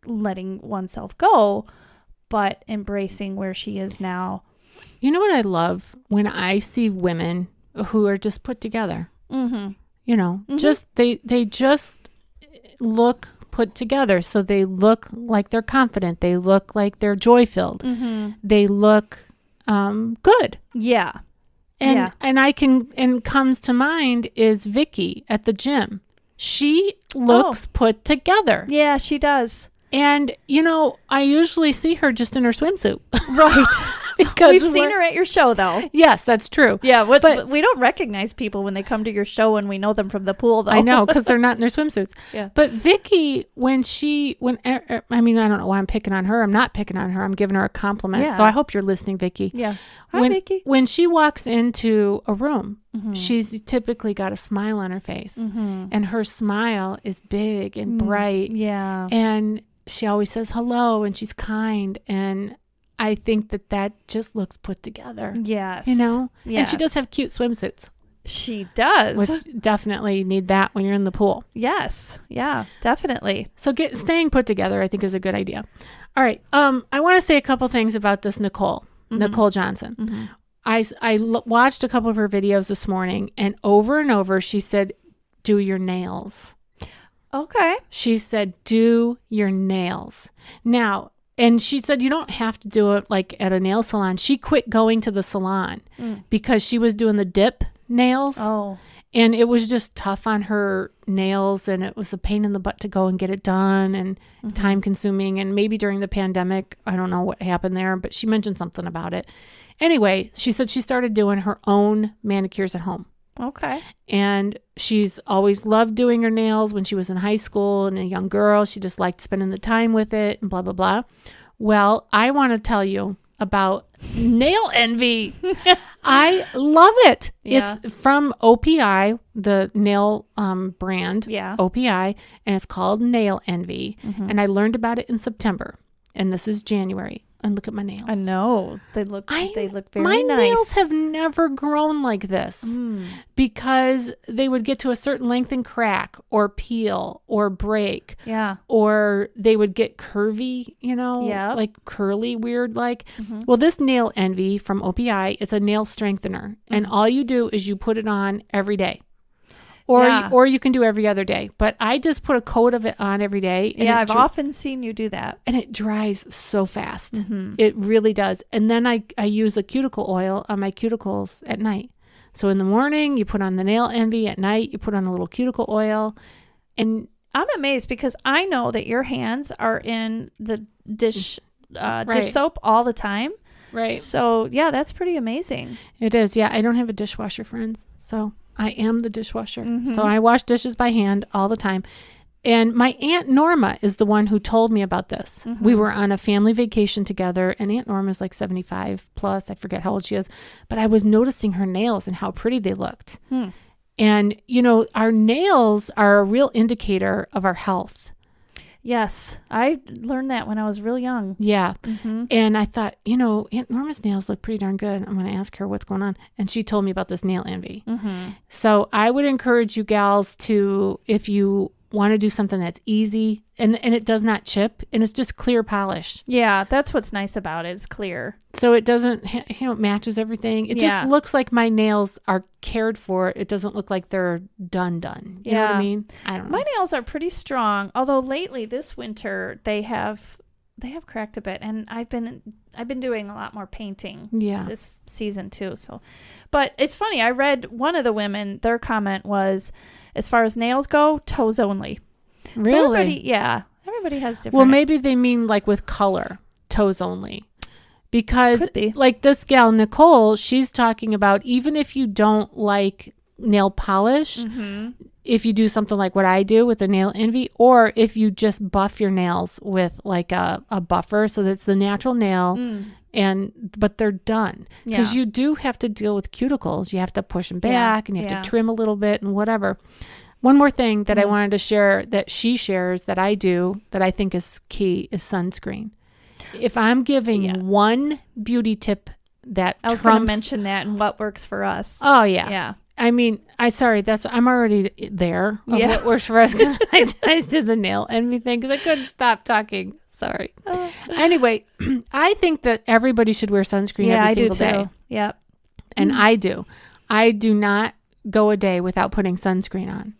letting oneself go, but embracing where she is now. You know what I love? When I see women who are just put together. Mm-hmm. You know, just they just look put together, so they look like they're confident, they look like they're joy-filled, they look good. And comes to mind is Vicky at the gym. She looks put together. Yeah, she does. And you know, I usually see her just in her swimsuit. Right. because We've seen her at your show, though. Yes, that's true. Yeah, but we don't recognize people when they come to your show, and we know them from the pool, though. I know, because they're not in their swimsuits. Yeah. But Vicky, I mean, I don't know why I'm picking on her. I'm not picking on her. I'm giving her a compliment. Yeah. So I hope you're listening, Vicky. Yeah. Hi, Vicky. When she walks into a room, Mm-hmm. she's typically got a smile on her face. Mm-hmm. And her smile is big and bright. Yeah. And she always says hello, and she's kind. And I think that just looks put together. Yes. You know? Yes. And she does have cute swimsuits. She does. Which definitely need that when you're in the pool. Yes. Yeah, definitely. So staying put together, I think, is a good idea. All right. I want to say a couple things about this Nikol Johnson. Mm-hmm. I watched a couple of her videos this morning, and over she said, do your nails. Okay. She said, do your nails. Now, and she said, you don't have to do it like at a nail salon. She quit going to the salon because she was doing the dip nails. Oh. And it was just tough on her nails, and it was a pain in the butt to go and get it done, and time consuming. And maybe during the pandemic, I don't know what happened there, but she mentioned something about it. Anyway, she said she started doing her own manicures at home. Okay. And she's always loved doing her nails. When she was in high school and a young girl, she just liked spending the time with it and blah, blah, blah. Well, I want to tell you about nail envy. I love it. Yeah. It's from OPI, the nail brand, Yeah. OPI, and it's called Nail Envy. And I learned about it in September, and this is January. And look at my nails. I know. They look very my nice. nails have never grown like this because they would get to a certain length and crack or peel or break. Yeah. Or they would get curvy, like curly, weird like. Well, this Nail Envy from OPI, it's a nail strengthener. And all you do is you put it on every day. Or you can do every other day. But I just put a coat of it on every day. And I've often seen you do that. And it dries so fast. It really does. And then I use a cuticle oil on my cuticles at night. So in the morning, you put on the Nail Envy. At night, you put on a little cuticle oil. And I'm amazed because I know that your hands are in the dish soap all the time. Right. So, yeah, that's pretty amazing. It is. Yeah, I don't have a dishwasher, friends. So I am the dishwasher. So I wash dishes by hand all the time. And my Aunt Norma is the one who told me about this. We were on a family vacation together, and Aunt Norma is like 75 plus. I forget how old she is. But I was noticing her nails and how pretty they looked. And, our nails are a real indicator of our health. Yes, I learned that when I was real young. Yeah. And I thought, Aunt Norma's nails look pretty darn good. I'm going to ask her what's going on. And she told me about this Nail Envy. So I would encourage you gals to, if you want to do something that's easy and it does not chip and it's just clear polish. Yeah, that's what's nice about it. It's clear. So it doesn't, it matches everything. It just looks like my nails are cared for. It doesn't look like they're done. You know what I mean? I don't know. My nails are pretty strong. Although lately this winter they have cracked a bit, and I've been doing a lot more painting this season too. So, but it's funny. I read one of the women, their comment was, as far as nails go, toes only. Really? So everybody has different. Well, maybe they mean like with color, toes only. Because like this gal, Nikol, she's talking about even if you don't like nail polish, if you do something like what I do with the Nail Envy, or if you just buff your nails with like a buffer so that's the natural nail, but they're done. Because you do have to deal with cuticles. You have to push them back and you have to trim a little bit and whatever. One more thing that I wanted to share that she shares that I do that I think is key is sunscreen. If I'm giving one beauty tip that I was going to mention that and what works for us. Oh, yeah. Yeah. I mean, I'm already there of what works for us because I did the Nail Envy thing because I couldn't stop talking. Sorry. Anyway, I think that everybody should wear sunscreen every single day. Yep. And I do. I do not go a day without putting sunscreen on.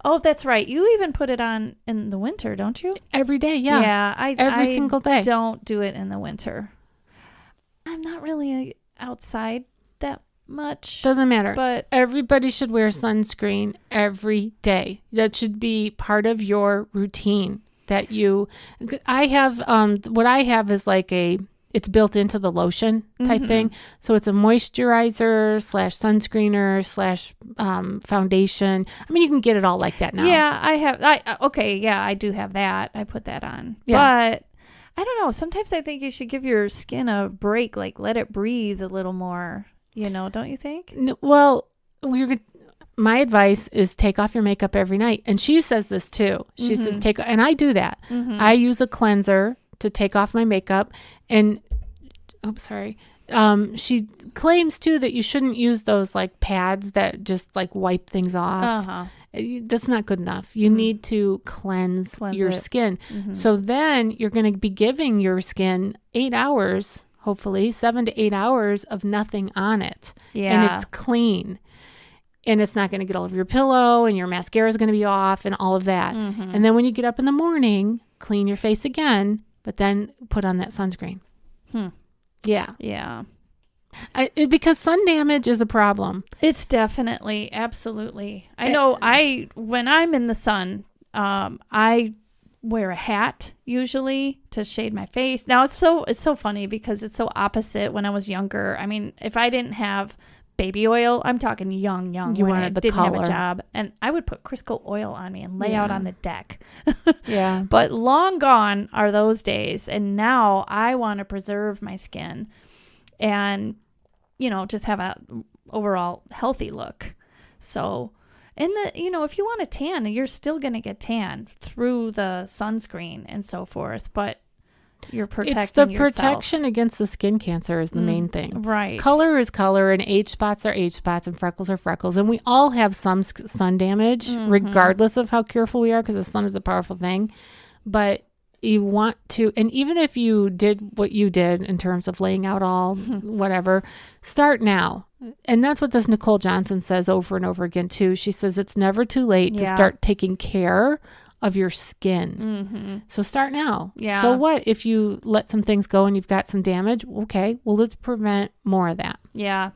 Oh, that's right. You even put it on in the winter, don't you? Every day, yeah. Yeah, every single day. Don't do it in the winter. I'm not really outside that much. Doesn't matter. But everybody should wear sunscreen every day. That should be part of your routine. What I have is like it's built into the lotion type thing. So it's a moisturizer / sunscreener / foundation. I mean, you can get it all like that now. Yeah, I do have that. I put that on. Yeah. But I don't know. Sometimes I think you should give your skin a break, like let it breathe a little more, don't you think? Well, my advice is take off your makeup every night. And she says this too. She says and I do that. I use a cleanser to take off my makeup. And she claims too that you shouldn't use those like pads that just like wipe things off. That's not good enough. You need to cleanse your skin. So then you're going to be giving your skin 8 hours, hopefully 7 to 8 hours of nothing on it. Yeah. And it's clean. And it's not going to get all over your pillow, and your mascara is going to be off and all of that. And then when you get up in the morning, clean your face again, but then put on that sunscreen. Yeah. Yeah. Because sun damage is a problem. It's definitely, absolutely. I know when I'm in the sun, I wear a hat usually to shade my face. Now it's so funny because it's so opposite when I was younger. I mean, if I didn't have baby oil, I'm talking young. You when I wanted the didn't color. have a job, and I would put Crisco oil on me and lay out on the deck. Yeah. But long gone are those days, and now I want to preserve my skin and just have a overall healthy look. So, and if you want a tan, you're still going to get tan through the sunscreen and so forth, but you're protecting It's the yourself. protection against the skin cancer is the main thing. Right. Color is color, and age spots are age spots, and freckles are freckles. And we all have some sun damage, regardless of how careful we are, because the sun is a powerful thing. But you want to, and even if you did what you did in terms of laying out all whatever, start now. And that's what this Nikol Johnson says over and over again, too. She says it's never too late to start taking care of your skin. So start now. Yeah. So what if you let some things go and you've got some damage? Okay, well, let's prevent more of that. Yeah.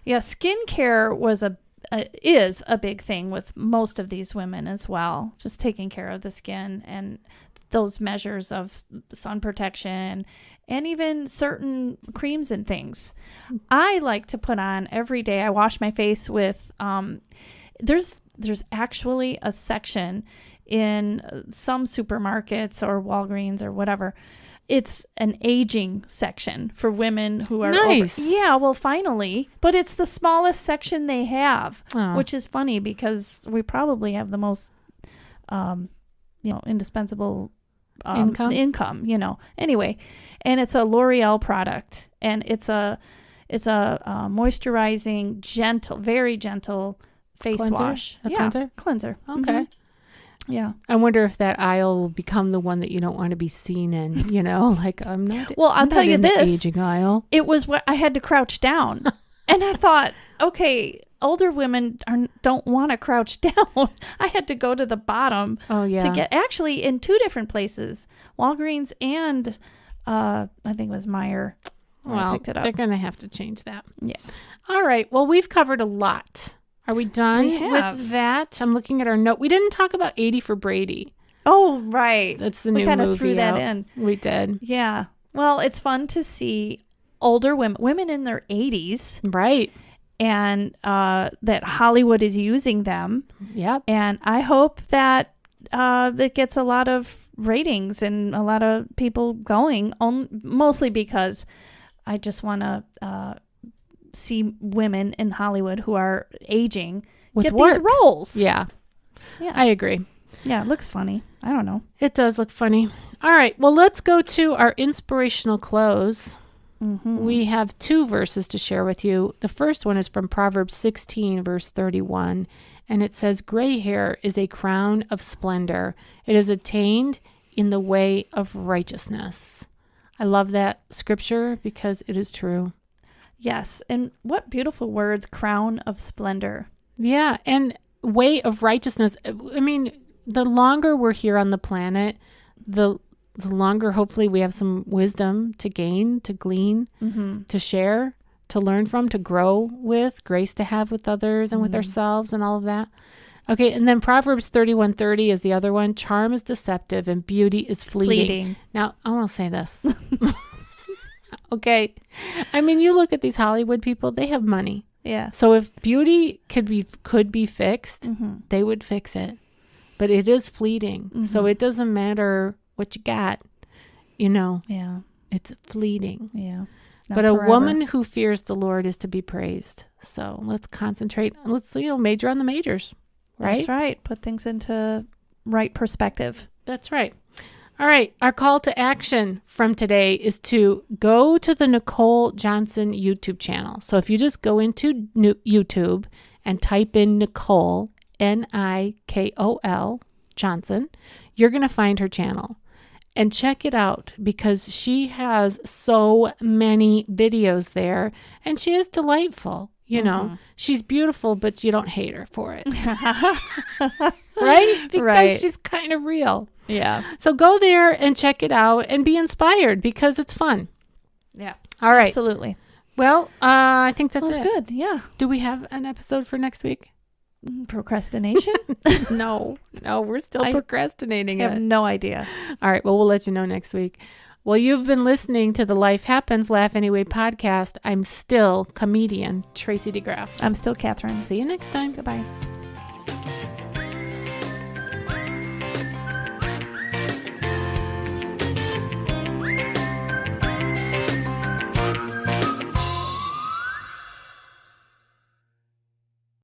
Yeah. Skincare is a big thing with most of these women as well. Just taking care of the skin and those measures of sun protection and even certain creams and things. I like to put on every day. I wash my face with, there's actually a section in some supermarkets or Walgreens or whatever. It's an aging section for women who are nice. Yeah, well, finally. But it's the smallest section they have, which is funny because we probably have the most, indispensable income. Anyway, and it's a L'Oreal product, and it's a moisturizing, gentle, very gentle face Cleanser? wash. Cleanser? Okay. Mm-hmm. Yeah. I wonder if that aisle will become the one that you don't want to be seen in, like I'm not. Well, I'll tell you in the this. aging aisle. It was what I had to crouch down. And I thought, okay, older women don't want to crouch down. I had to go to the bottom to get, actually in 2 different places, Walgreens and I think it was Meijer. Well, I picked it up. they're going to have to change that. Yeah. All right. Well, we've covered a lot. Are we done We have. with that? I'm looking at our note. We didn't talk about 80 for Brady. Oh, right. That's the We new kind movie. of threw that out. in. We did. Yeah. Well, it's fun to see older women in their 80s, Right. and that Hollywood is using them. Yep. And I hope that it gets a lot of ratings and a lot of people going, mostly because I just want to see women in Hollywood who are aging With get work. these roles. Yeah. Yeah. I agree. Yeah, it looks funny. I don't know. It does look funny. All right. Well, let's go to our inspirational close. Mm-hmm. We have 2 verses to share with you. The first one is from Proverbs 16, verse 31. And it says, "Gray hair is a crown of splendor. It is attained in the way of righteousness." I love that scripture because it is true. Yes. And what beautiful words, crown of splendor. Yeah. And way of righteousness. I mean, the longer we're here on the planet, the longer hopefully we have some wisdom to gain, to glean, to share, to learn from, to grow with, grace to have with others and with ourselves and all of that. Okay, and then Proverbs 31:30 is the other one. "Charm is deceptive and beauty is fleeting." Now, I want to say this. Okay. I mean, you look at these Hollywood people, they have money. Yeah. So if beauty could be fixed, Mm-hmm. they would fix it. But it is fleeting. Mm-hmm. So it doesn't matter what you got. You know, Yeah. it's fleeting. Yeah. Not But a forever. woman who fears the Lord is to be praised. So let's concentrate. Let's, major on the majors. Right? That's right. Put things into right perspective. That's right. All right. Our call to action from today is to go to the Nikol Johnson YouTube channel. So if you just go into YouTube and type in Nikol, Nikol Johnson, you're going to find her channel. And check it out because she has so many videos there and she is delightful. You know, she's beautiful, but you don't hate her for it. Right? Because Right. she's kind of real. Yeah. So go there and check it out and be inspired because it's fun. Yeah. All right. Absolutely. Well, I think that's That's it. good. Yeah. Do we have an episode for next week? Procrastination? No, we're still I procrastinating I have it. no idea. All right. Well, we'll let you know next week. Well, you've been listening to the Life Happens, Laugh Anyway podcast. I'm still comedian Tracy DeGraff. I'm still Catherine. See you next time. Goodbye.